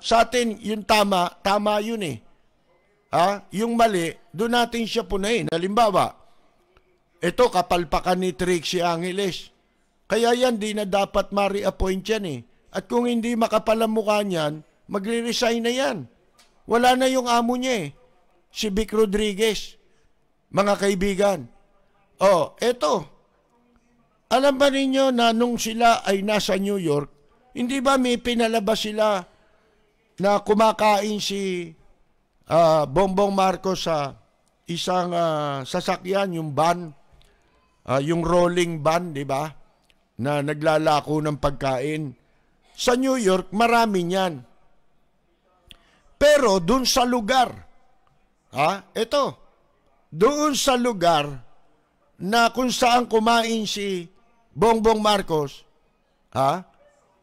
sa atin, yung tama, tama yun eh. Yung mali, doon natin siya punahin. Halimbawa, ito kapalpakan ni Trixie Angeles. Kaya yan, di na dapat ma-reappoint yan eh. At kung hindi makapal ang mukha niyan, magre-resign na yan. Wala na yung amo niya eh. Si Vic Rodriguez. Mga kaibigan. Eto. Alam ba ninyo na nung sila ay nasa New York, hindi ba may pinalabas sila na kumakain si Bongbong Marcos sa isang sasakyan, yung van, yung rolling van, di ba? Na naglalako ng pagkain. Sa New York, marami niyan. Pero dun sa lugar, doon sa lugar na kung saan kumain si Bongbong Marcos,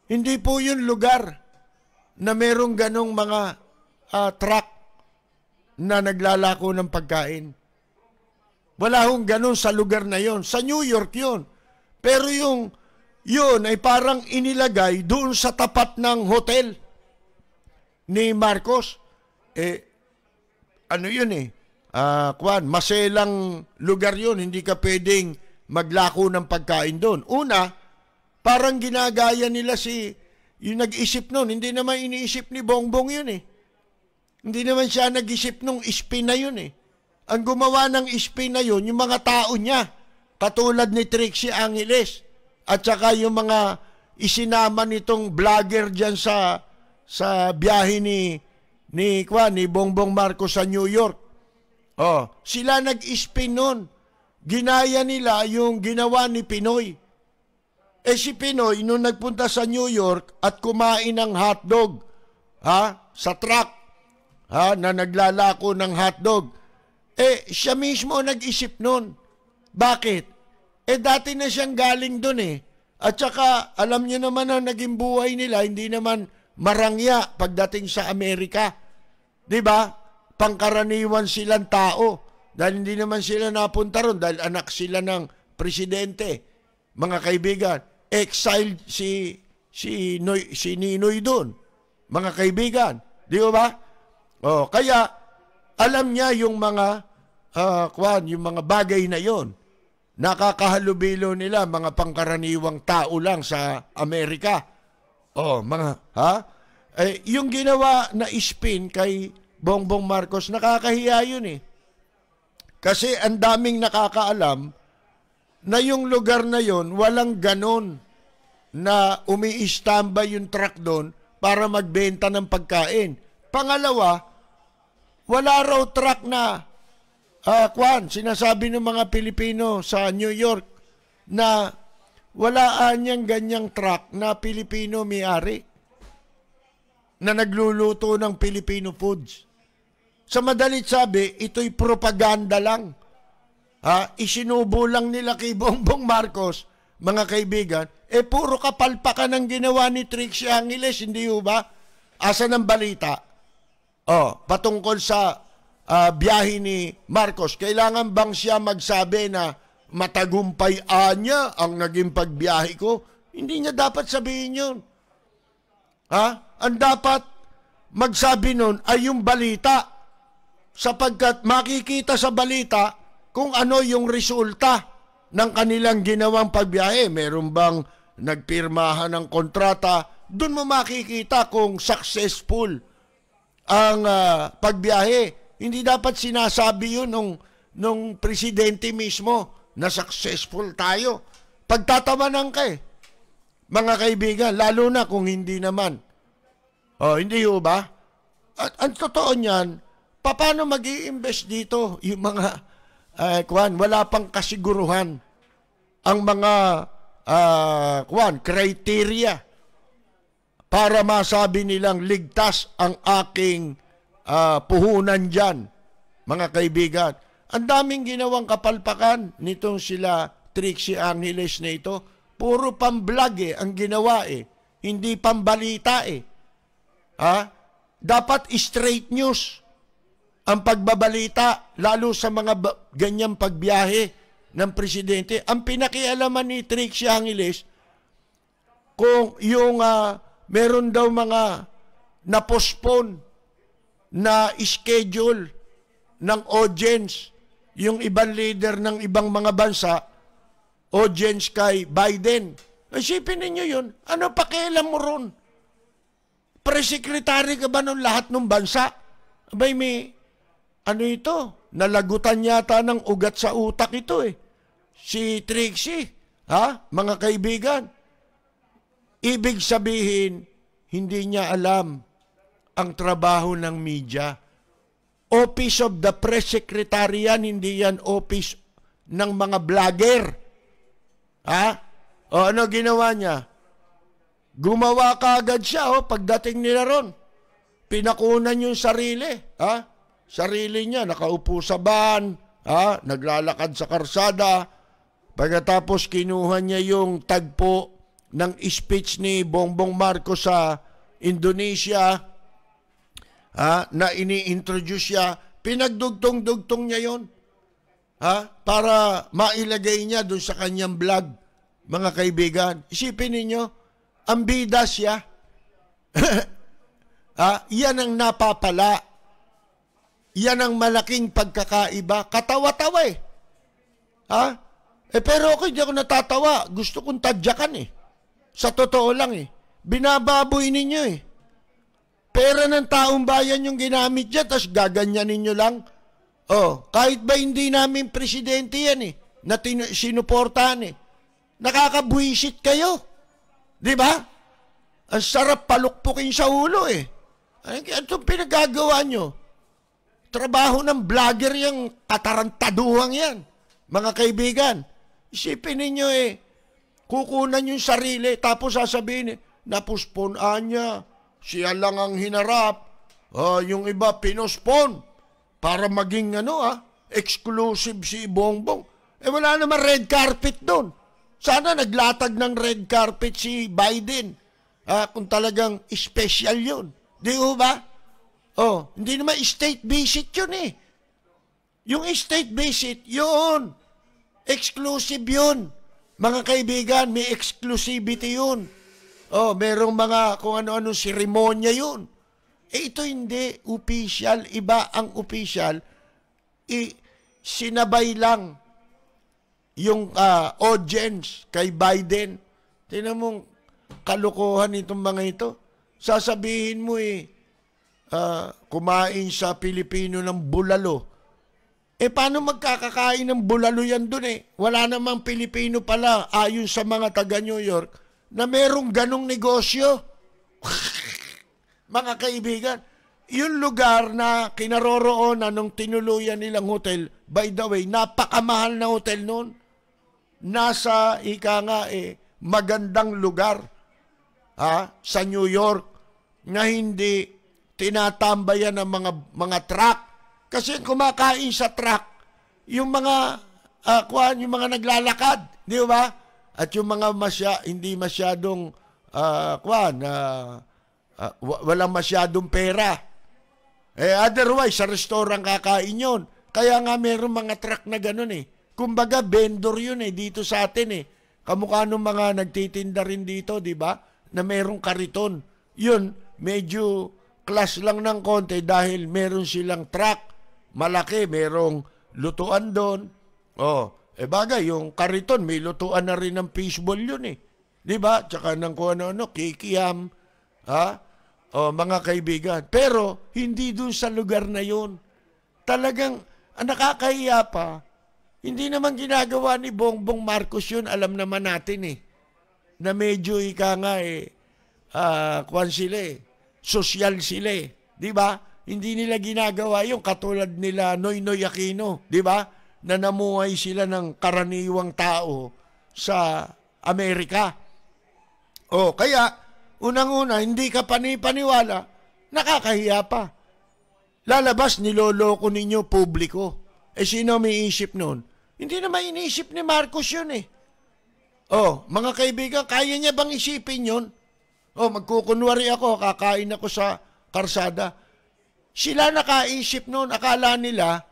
hindi po yun lugar na merong ganong mga truck na naglalako ng pagkain. Wala hong ganon sa lugar na yon. Sa New York yon. Pero yun ay parang inilagay doon sa tapat ng hotel ni Marcos. Ano yun eh? Maselang lugar yun. Hindi ka pwedeng maglako ng pagkain doon. Una, parang ginagaya nila yung nag-isip nun. Hindi naman iniisip ni Bongbong yun eh. Hindi naman siya nag-isip nung spin na yun eh. Ang gumawa ng spin na yun, yung mga tao niya. Katulad ni Trixie Angeles. At saka yung mga isinama nitong vlogger dyan sa biyahe ni Bongbong Marcos sa New York. Sila nag-spin nun. Ginaya nila yung ginawa ni Pinoy. Si Pinoy, nung nagpunta sa New York at kumain ng hotdog, sa truck, na naglalako ng hotdog, siya mismo nag-isip nun. Bakit? Dati na siyang galing dun eh. At saka, alam niyo naman na naging buhay nila, hindi naman marangya pagdating sa Amerika. Diba? Pangkaraniwan silang tao. Dahil hindi naman sila napunta ron dahil anak sila ng presidente. Mga kaibigan, exiled si Ninoy doon. Mga kaibigan, di ba? Kaya alam niya yung mga yung mga bagay na yon. Nakakahalubilo nila mga pangkaraniwang tao lang sa Amerika. Yung ginawa na spin kay Bongbong Marcos, nakakahiya yun eh. Kasi ang daming nakakaalam na yung lugar na yon walang ganon na umi-standby yung truck doon para magbenta ng pagkain. Pangalawa, wala raw truck na sinasabi ng mga Pilipino sa New York na wala niyang ganyang truck na Pilipino may-ari na nagluluto ng Filipino foods. Sa madalit sabi, ito'y propaganda lang. Isinubo lang nila kay Bongbong Marcos, mga kaibigan, puro kapalpakan ang ginawa ni Trixie Angeles, hindi ba? Asan ang balita? Patungkol sa biyahe ni Marcos, kailangan bang siya magsabi na matagumpay niya ang naging pagbiyahe ko? Hindi niya dapat sabihin yun. Ang dapat magsabi nun ay yung balita, sapagkat makikita sa balita kung ano yung resulta ng kanilang ginawang pagbiyahe. Meron bang nagpirmahan ng kontrata? Doon mo makikita kung successful ang pagbiyahe. Hindi dapat sinasabi yun nung presidente mismo na successful tayo. Pagtatawanan ka eh, mga kaibigan, lalo na kung hindi naman. Hindi ba? At ang totoo niyan, paano mag-i-invest dito yung mga wala pang kasiguruhan ang mga criteria para masabi nilang ligtas ang aking puhunan dyan, mga kaibigan. Ang daming ginawang kapalpakan nitong sila Trixie Angeles na ito. Puro pamblog ang ginawa hindi pambalita Dapat straight news ang pagbabalita, lalo sa mga ganyang pagbiyahe ng presidente. Ang pinakialaman ni Trixie Angeles, kung yung meron daw mga na postpone na schedule ng audience yung ibang leader ng ibang mga bansa, audience kay Biden. Isipin ninyo yun. Ano pakialam mo ron? Pre-secretary ka ba ng lahat ng bansa? Abay, may, ano ito? Nalagutan yata ng ugat sa utak ito eh. Si Trixie, ha? Mga kaibigan. Ibig sabihin, hindi niya alam ang trabaho ng media. Office of the Press Secretary yan, hindi yan office ng mga vlogger. Ha? O ano ginawa niya? Gumawa kaagad siya, pagdating nila ron. Pinakunan yung sarili. Ha? Sarili niya, nakaupo sa van, ha? Naglalakad sa karsada. Pagkatapos kinuha niya yung tagpo ng speech ni Bongbong Marcos sa Indonesia, na ini-introduce siya, pinagdugtong-dugtong niya yon, para mailagay niya doon sa kanyang vlog, mga kaibigan. Isipin ninyo, ang bida siya. Yan ang napapala. Yan ang malaking pagkakaiba. Katawa-tawa eh. Pero ako hindi ako natatawa. Gusto kong tadyakan eh. Sa totoo lang eh. Binababoy ninyo eh. Pera ng taong bayan yung ginamit dyan, tapos gaganyanin nyo lang. Kahit ba hindi namin presidente yan eh, na sinuportahan eh. Nakakabwisit kayo. Di ba? Ang sarap palukpukin sa ulo eh. Ano itong pinagagawa nyo? Trabaho ng vlogger yung katarantaduhang yan. Mga kaibigan, isipin ninyo eh, kukunan yung sarili, tapos sasabihin napusponan niya. Siya lang ang hinarap. Yung iba pinospon para maging exclusive si Bongbong. Wala naman red carpet doon. Sana naglatag ng red carpet si Biden. Kung talagang special yun. Di ba? Hindi naman state visit yun eh. Yung state visit, yun. Exclusive yun. Mga kaibigan, may exclusivity yun. Merong mga kung ano-ano seremonya yun. Ito hindi. Official. Iba ang official. Sinabay lang yung audience kay Biden. Tingnan mo kalokohan itong mga ito. Sasabihin mo kumain sa Pilipino ng bulalo. Paano magkakakain ng bulalo yan dun eh? Wala namang Pilipino pala ayon sa mga taga New York na merong ganong negosyo. Mga kaibigan, yung lugar na kinaroroonan nung tinuluyan nilang hotel, by the way, napakamahal na hotel noon. Nasa, magandang lugar sa New York na hindi tinatambayan ng mga truck. Kasi kumakain sa truck, yung mga yung mga naglalakad, di ba? At yung mga hindi masyadong walang masyadong pera. Otherwise, sa restaurant kakain yun. Kaya nga meron mga truck na ganun eh. Kumbaga, vendor yun eh, dito sa atin eh. Kamukha nung mga nagtitinda rin dito, di ba? Na merong kariton. Yun, medyo class lang ng konti dahil meron silang truck. Malaki, merong lutuan doon. Bagay, yung kariton, may lutuan na rin ng fishball yun eh. Di ba? Tsaka ng kung ano-ano, kikiam. Mga kaibigan. Pero, hindi dun sa lugar na yun. Talagang, nakakahiya pa. Hindi naman ginagawa ni Bongbong Marcos yun. Alam naman natin eh. Na medyo sila eh. Social sila eh. Di ba? Hindi nila ginagawa yung katulad nila Noynoy Aquino, di ba? Na namuhay sila ng karaniwang tao sa Amerika. Kaya, unang-una, hindi ka panipaniwala, nakakahiya pa. Lalabas, niloloko ninyo publiko. Sino may isip nun? Hindi naman iniisip ni Marcos yun eh. Mga kaibigan, kaya niya bang isipin yun? Magkukunwari ako, kakain ako sa karsada. Sila nakaisip noon, akala nila,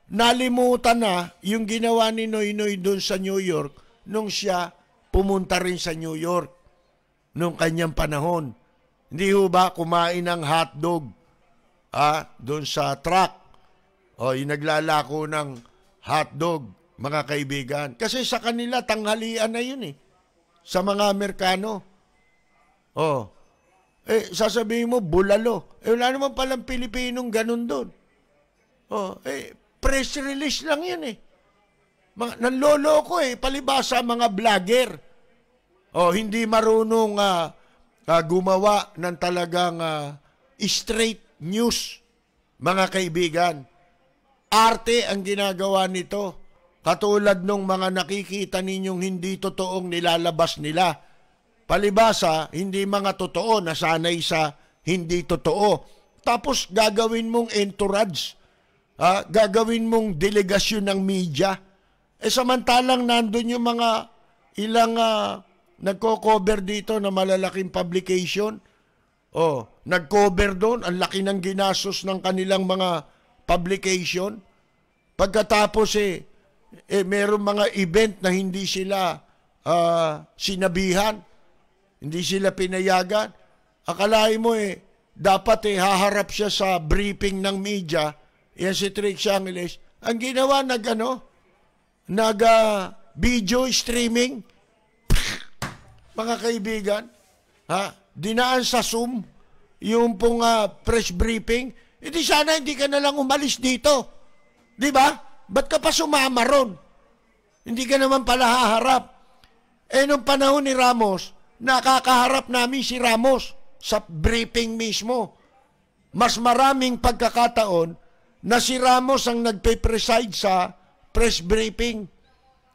nalimutan na yung ginawa ni Noynoy doon sa New York nung siya pumunta rin sa New York nung kanyang panahon. Hindi ho ba kumain ng hotdog doon sa truck? O, yung naglalako ng hotdog, mga kaibigan. Kasi sa kanila, tanghalian na yun sa mga Amerikano. O, sasabihin mo, bulalo. Wala naman palang Pilipinong ganun doon. O, press release lang yun nanloloko palibasa mga vlogger. O, hindi marunong gumawa ng talagang straight news, mga kaibigan. Arte ang ginagawa nito. Katulad nung mga nakikita ninyong hindi totoong nilalabas nila. Palibasa, hindi mga totoo, nasanay sa hindi totoo. Tapos gagawin mong entourage. Gagawin mong delegasyon ng media. Samantalang nandun yung mga ilang nagko-cover dito na malalaking publication. Nag-cover doon, ang laki ng ginastos ng kanilang mga publication. Pagkatapos meron mga event na hindi sila sinabihan, hindi sila pinayagan. Akalain mo dapat haharap siya sa briefing ng media, yan si Trix Angeles. Ang ginawa nag video streaming, mga kaibigan, dinaan sa Zoom, yung pong press briefing, di sana hindi ka na lang umalis dito. Di ba? Ba't ka pa sumama ron? Hindi ka naman pala haharap. Nung panahon ni Ramos, nakakaharap namin si Ramos sa briefing mismo. Mas maraming pagkakataon na si Ramos ang nagpe-preside sa press briefing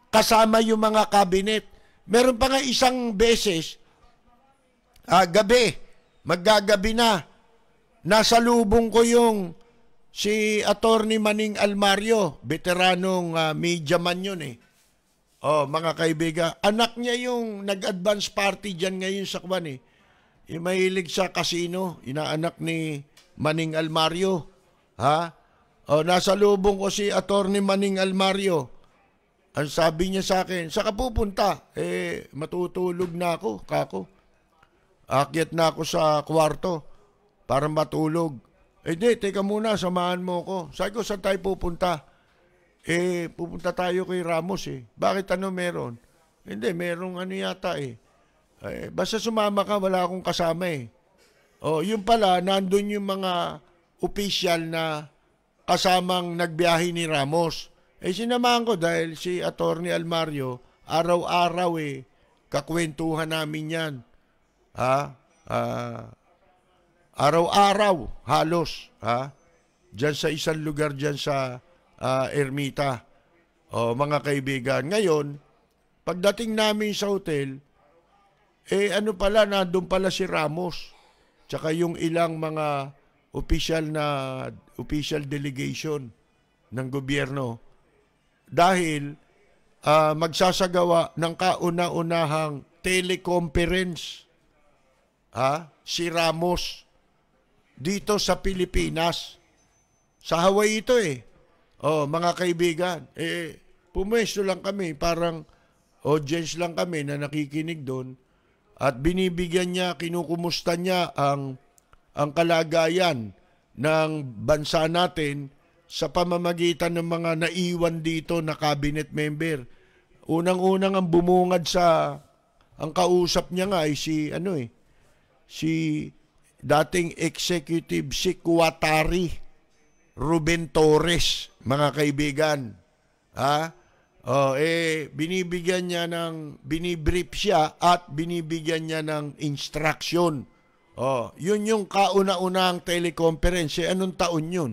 kasama yung mga cabinet. Meron pa nga isang beses, gabi, maggagabi na, nasa lubong ko yung si Attorney Manning Almario, veteranong media man yun mga kaibigan, anak niya yung nag-advance party dyan ngayon sa Kwan yung mahilig sa casino, inaanak ni Manning Almario. Nasa lubong ko si Attorney Manning Almario. Ang sabi niya sa akin, saan ka pupunta? Matutulog na ako, kako. Akyat na ako sa kwarto para matulog. Di, teka muna, samahan mo ko. Sabi ko, saan tayo pupunta? Pupunta tayo kay Ramos Bakit meron? Hindi, merong yata basta sumama ka, wala akong kasama yun pala, nandun yung mga opisyal na kasamang nagbiyahe ni Ramos. Sinamahan ko dahil si Attorney Almario, araw-araw kakwentuhan namin yan. Araw-araw, halos. Diyan sa isang lugar dyan sa Ermita. Mga kaibigan. Ngayon, pagdating namin sa hotel, pala, nandun pala si Ramos. Tsaka yung ilang mga official delegation ng gobyerno. Dahil magsasagawa ng kauna-unahang teleconference si Ramos dito sa Pilipinas. Sa Hawaii ito mga kaibigan. Pumwesto lang kami, parang audience lang kami na nakikinig doon. At binibigyan niya, kinukumusta niya ang kalagayan ng bansa natin sa pamamagitan ng mga naiwan dito na cabinet member. Unang-unang ang bumungad ang kausap niya nga ay si dating executive secretary Ruben Torres, mga kaibigan. Binibigyan niya binibrief siya at binibigyan niya ng instruction. Yun yung kauna-unang teleconference. Anong taon yun,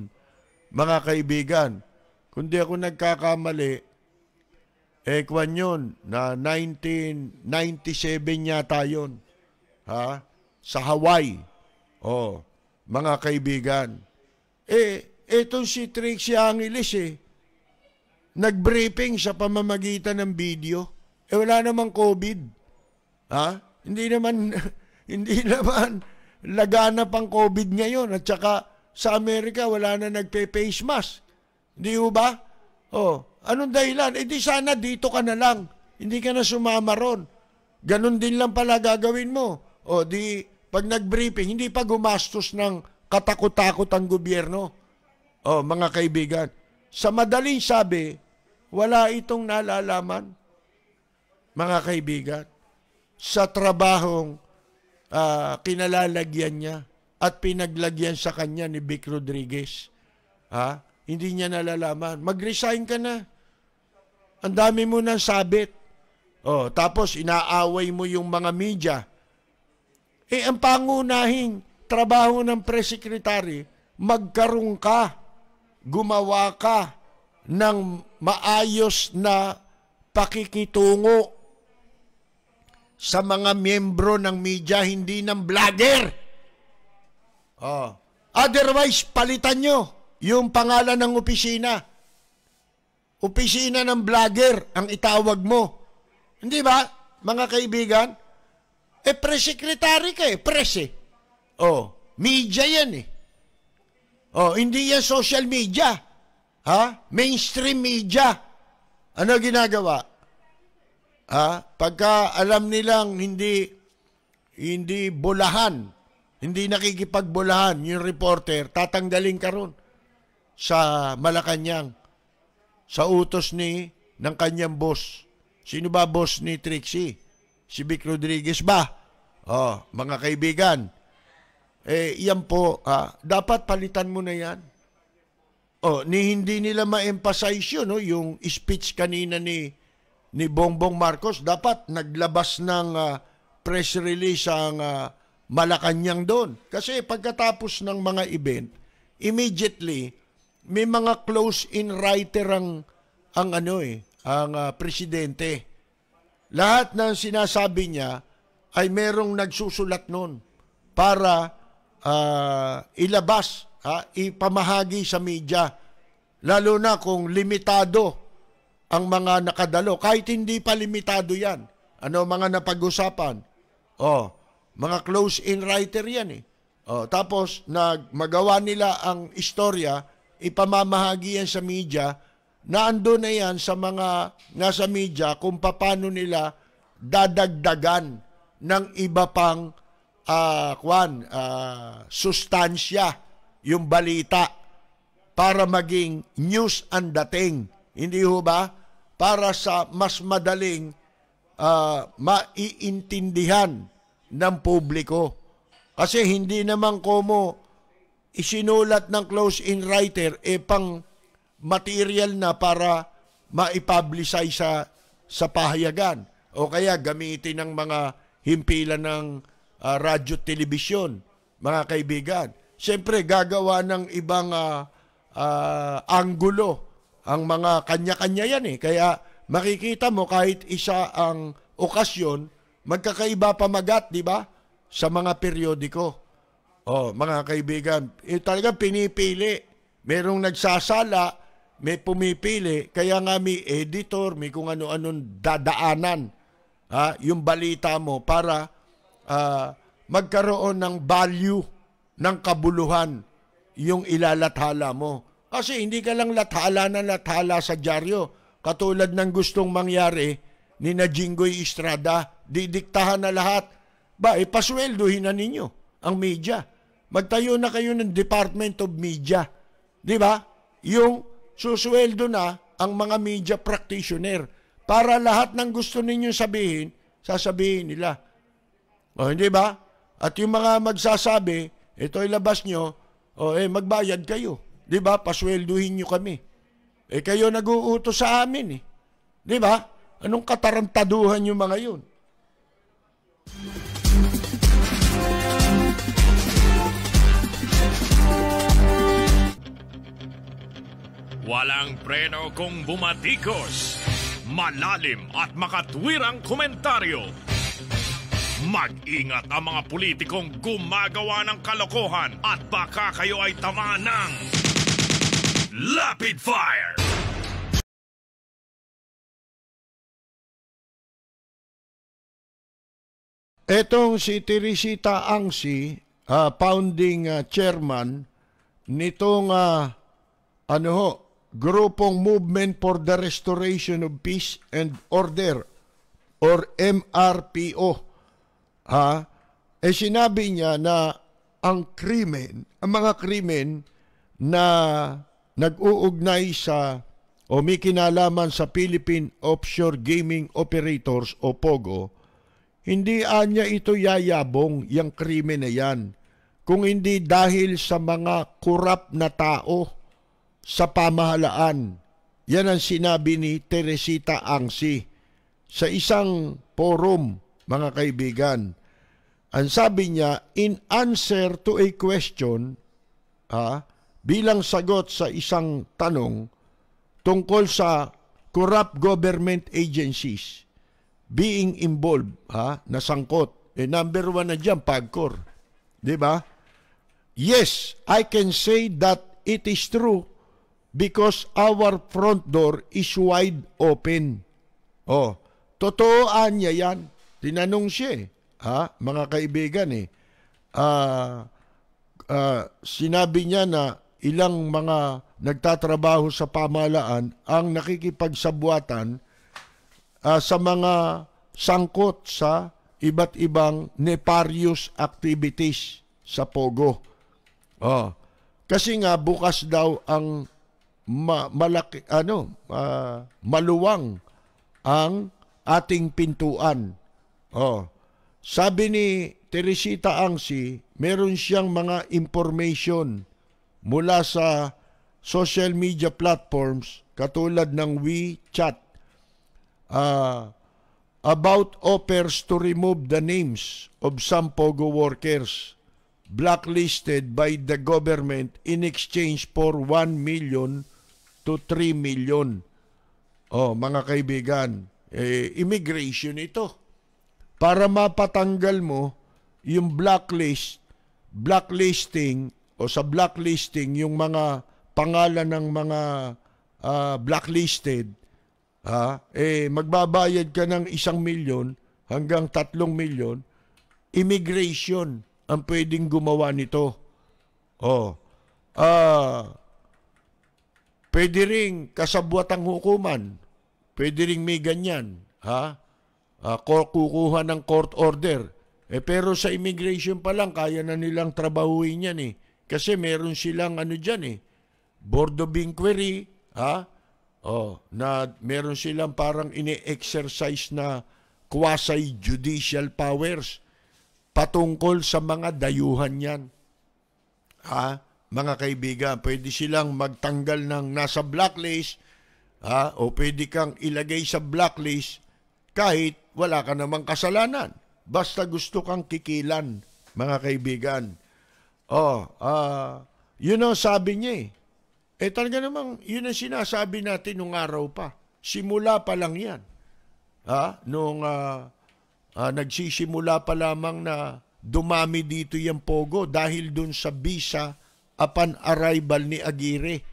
mga kaibigan? Kundi ako nagkakamali, kwan yun, na 1997 yata yun. Sa Hawaii. Mga kaibigan. Etong si Trixie Angeles nag-briefing sa pamamagitan ng video. Wala namang COVID. Hindi naman laganap ang COVID ngayon. At saka sa Amerika, wala na nagpe-face mask. Hindi ba? Anong dahilan? Di sana dito ka na lang. Hindi ka na sumama ron. Ganon din lang pala gagawin mo. Di pag nag-briefing, hindi pa gumastos ng katakot-takot ang gobyerno. Oh, mga kaibigan, sa madaling sabi, wala itong nalalaman, mga kaibigan, sa trabahong kinalalagyan niya at pinaglagyan sa kanya ni Vic Rodriguez. Hindi niya nalalaman. Mag-resign ka na. Ang dami mo nang sabit. Tapos inaaway mo yung mga media. Ang pangunahing trabaho ng press secretary, magkaroon ka, gumawa ka ng maayos na pakikitungo sa mga miyembro ng media, hindi ng vlogger. Otherwise, palitan nyo yung pangalan ng opisina. Opisina ng vlogger ang itawag mo. Hindi ba, mga kaibigan? Press secretary ka press media yan hindi yan social media. Mainstream media. Ano ginagawa? Pagka alam nilang hindi bulahan, hindi nakikipagbulahan yung reporter, tatanggalin ka ron sa Malacanang, sa utos ng kanyang boss. Sino ba boss ni Trixie? Si Vic Rodriguez ba? Mga kaibigan, yan po, dapat palitan mo na yan. Hindi nila ma-emphasize yun, yung speech kanina ni Bongbong Marcos. Dapat naglabas ng press release ang Malacanang doon. Kasi pagkatapos ng mga event, immediately, may mga close-in writer ang presidente. Lahat ng sinasabi niya ay merong nagsusulat noon para ilabas, ipamahagi sa media. Lalo na kung limitado ang mga nakadalo. Kahit hindi pa limitado yan. Mga napag-usapan? Mga close-in writer yan tapos, magawa nila ang istorya, ipamamahagi yan sa media, na ando na yan sa mga nasa media kung paano nila dadagdagan ng iba pang sustansya yung balita para maging news ang dating. Hindi ho ba? Para sa mas madaling maiintindihan ng publiko. Kasi hindi naman komo isinulat ng close-in writer pang material na para maipublicize sa pahayagan. O kaya gamitin ng mga himpilan ng radyo at telebisyon, mga kaibigan. Siyempre, gagawa ng ibang anggulo ang mga kanya-kanya yan Kaya makikita mo kahit isa ang okasyon, magkakaiba pamagat, di ba? Sa mga periodiko. Mga kaibigan, talagang pinipili. Merong nagsasala, may pumipili, kaya nga may editor, may kung ano-anong dadaanan yung balita mo para magkaroon ng value, ng kabuluhan yung ilalathala mo. Kasi hindi ka lang lathala na lathala sa dyaryo. Katulad ng gustong mangyari ni na Jinggoy Estrada, didiktahan na lahat. Pasweldohin na ninyo ang media. Magtayo na kayo ng Department of Media. Di ba? Yung susweldo na ang mga media practitioner para lahat ng gusto ninyong sabihin, sasabihin nila. Hindi ba? At yung mga magsasabi, ito ilabas nyo, magbayad kayo. Di ba? Paswelduhin nyo kami. Kayo nag-uutos sa amin Di ba? Anong katarantaduhan yung mga yun? Walang preno kung bumatikos. Malalim at makatwirang komentaryo. Mag-ingat ang mga politikong gumagawa ng kalokohan at baka kayo ay tamaan ng Rapid Fire! Etong si Teresita Angsi, founding chairman nitong grupong Movement for the Restoration of Peace and Order or MRPO. sinabi niya na ang mga krimen na nag-uugnay sa o may kinalaman sa Philippine Offshore Gaming Operators o POGO, hindi anya ito yayabong yung krimen na yan, kung hindi dahil sa mga korap na tao sa pamahalaan. Yan ang sinabi ni Teresita Angsi sa isang forum, mga kaibigan. Ang sabi niya, in answer to a question, bilang sagot sa isang tanong tungkol sa corrupt government agencies being involved, nasangkot. Number 1 na dyan, PAGCOR. Diba? Yes, I can say that it is true because our front door is wide open. Totooan niya yan. Tinanong siya mga kaibigan sinabi niya na ilang mga nagtatrabaho sa pamahalaan ang nakikipagsabuatan sa mga sangkot sa iba't ibang nefarious activities sa POGO. Kasi nga bukas daw ang maluwang ang ating pintuan. Sabi ni Teresita Angsi, meron siyang mga information mula sa social media platforms katulad ng WeChat about offers to remove the names of some POGO workers blacklisted by the government in exchange for 1 million to 3 million. Mga kaibigan, immigration ito. Para mapatanggal mo yung blacklisting o sa blacklisting yung mga pangalan ng mga blacklisted, magbabayad ka ng 1 million hanggang 3 million. Immigration ang pwedeng gumawa nito. Pwede ring kasabwatang hukuman. Pwede ring may ganyan. Kukuha ng court order. Pero sa immigration pa lang, kaya na nilang trabahuin yan Kasi meron silang Board of Inquiry, na meron silang parang ini-exercise na quasi-judicial powers patungkol sa mga dayuhan yan. Mga kaibigan, pwede silang magtanggal ng nasa blacklist, o pwede kang ilagay sa blacklist kahit wala ka namang kasalanan. Basta gusto kang kikilan, mga kaibigan. Yun ang sabi niya talaga namang, yun ang sinasabi natin nung araw pa. Simula pa lang yan. Nagsisimula pa lamang na dumami dito yung POGO dahil dun sa visa upon arrival ni Aguirre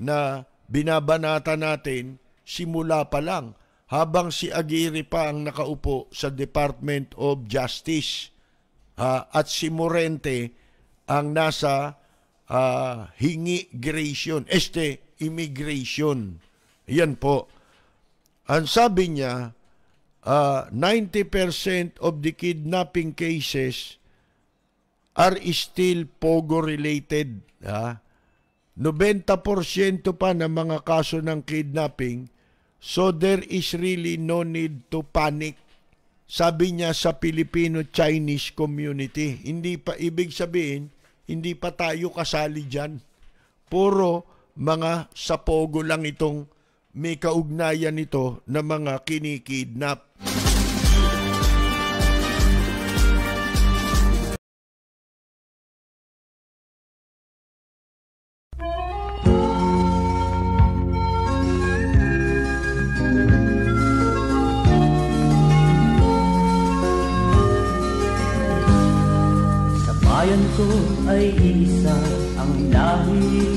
na binabanata natin simula pa lang habang si Aguirre pa ang nakaupo sa Department of Justice at si Morente ang nasa immigration. Yan po. Ang sabi niya, 90% of the kidnapping cases are still POGO-related. 90% pa ng mga kaso ng kidnapping, so there is really no need to panic. Sabi niya sa Filipino-Chinese community. Hindi pa, ibig sabihin, hindi pa tayo kasali dyan. Puro mga sa POGO lang itong may kaugnayan nito na mga kinikidnap. Sa bayan ko ay isa ang lahi,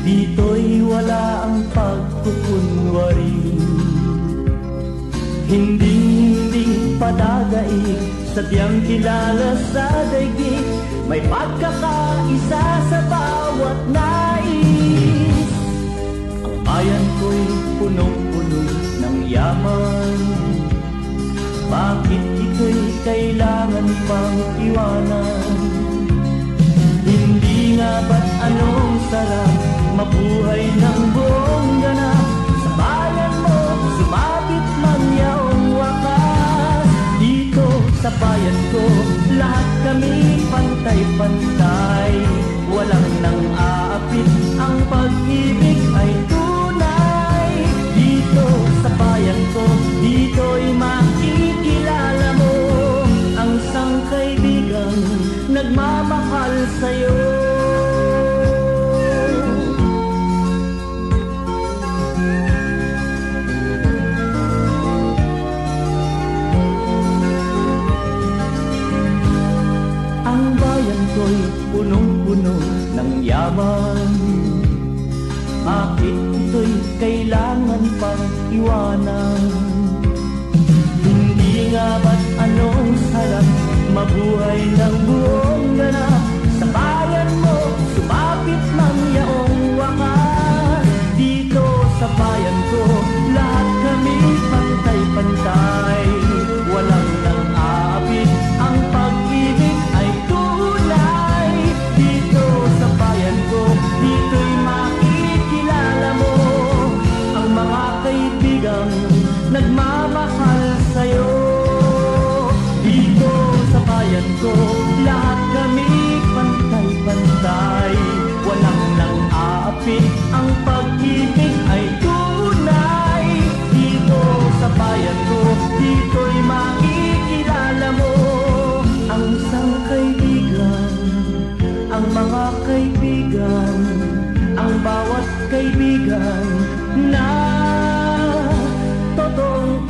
dito'y wala ang pagkukunwari. Hindi padagay, sadyang kilala sa daigdig, may pagkakaisa sa bawat nais. Ang bayan ko'y punong-puno ng yaman, bakit ito'y kailangan pantay-pantay, walang nang aapit, ang pag-ibig ay tunay. Dito sa bayan ko, dito'y makikilala mo ang isang kaibigang nagmamahal sa'yo. Ang bayan ko'y punong-puno ng yaman, bakit ito'y kailangan pang iwanan? Hindi nga ba't anong sarap mabuhay ng buong ganap sa bayan mo, sumapit mang yaong wakas. Dito sa bayan ko, lahat kami pantay-pantay, walang nang aapit, ang pag-ibig ay tunay. Dito sa bayan ko, dito'y makikilala mo ang mga kaibigang nagmamahal sa'yo. Dito sa bayan ko, lahat kami pantay-pantay, walang nang aapit, ang pag-ibig ay tunay. Dito sa bayan ko, dito'y makikilala mo ang isang kaibigan, ang mga kaibigan, ang bawat kaibigan na totoong